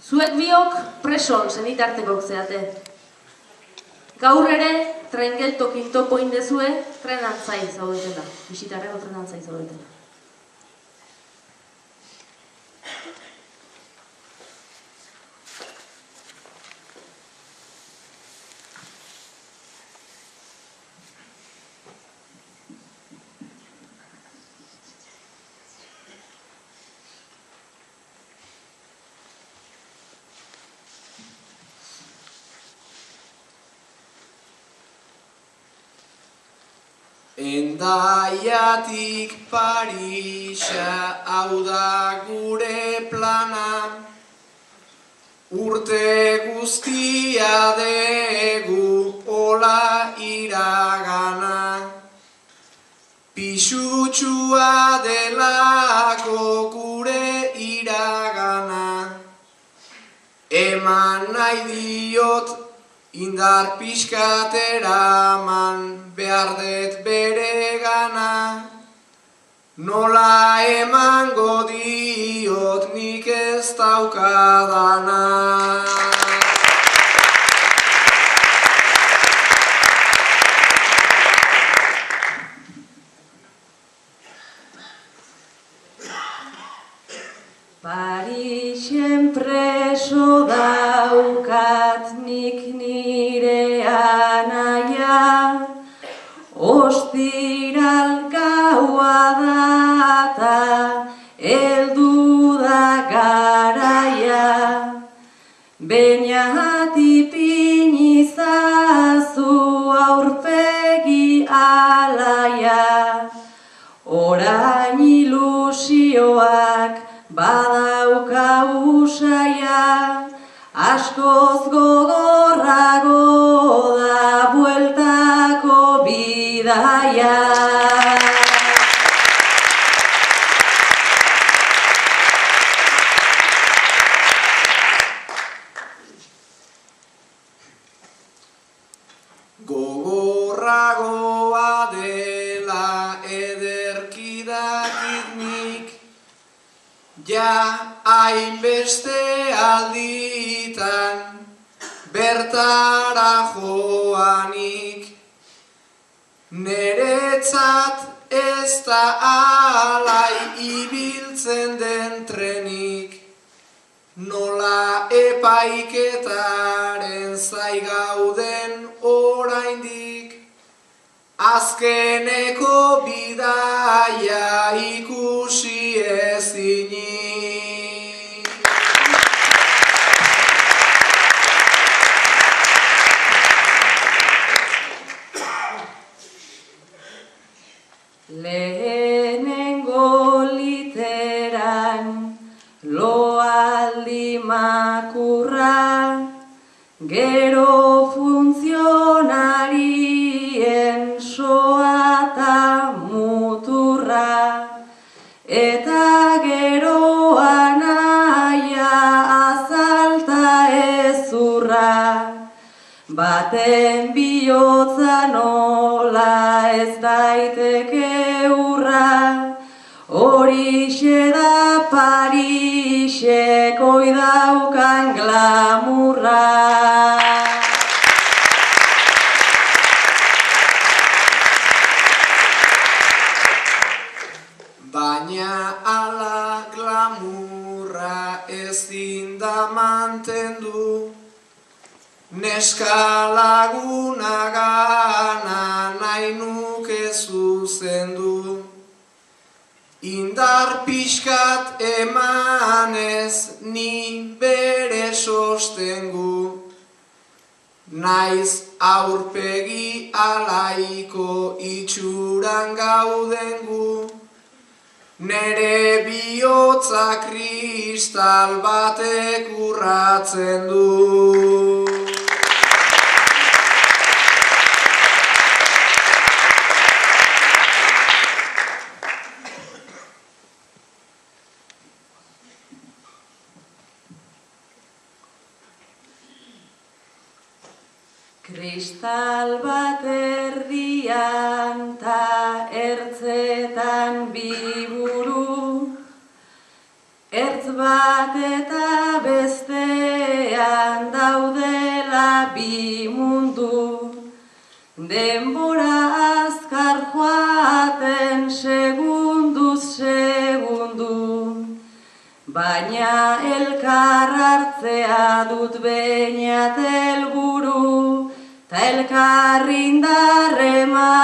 Zuek biok preson senitartekok zeate. Gaur ere, tren geltokin topo indezue, trenan zai zaudetela. Bisitarreko trenan zai zaudetela. Hendaiatik Parisa hau da gure plana, urte guztia degu hola iragana, pisutsua delako gure iragana, eman nahi diot indar pixkatera man behar det bere gana, nola emango diot nik ez daukadana. Parisen preso daukat nik nire anaia, ostiral gaua data, heldu da garaia, bainat ipinizazu aurpegi alaia, orain ilusioak badauka usaia, askoz gogorrago da bueltako bidaia. Gogorragoa dela ederki dakit nik, ja hainbeste alditan bertara joanik, neretzat ez da alai ibiltzen den trenik, nola epaiketaren zai gauden oraindik, azkeneko bidaia ikusi ezinik. Lehenengo literan loaldi makurra, gero funtzionarien soata muturra, eta gero anaia azalta ezurra, baten bihotza nola ez daiteke urra, horixe da Pariseko idaukan glamurra. Baina ala glamurra ezin da mantendu, neska laguna gana nahi nuke zuzendu, indar pixkat emanez ni bere sostengu, naiz aurpegi alaiko itxuran gaudengu, nere bihotza kristal batek urratzen du. Kristal bat erdian ta ertzetan biburu, ertz bat eta beste Denbora azkar joaten segunduz segundu, baina elkar hartzea dut beñat helburu, ta elkar indarrema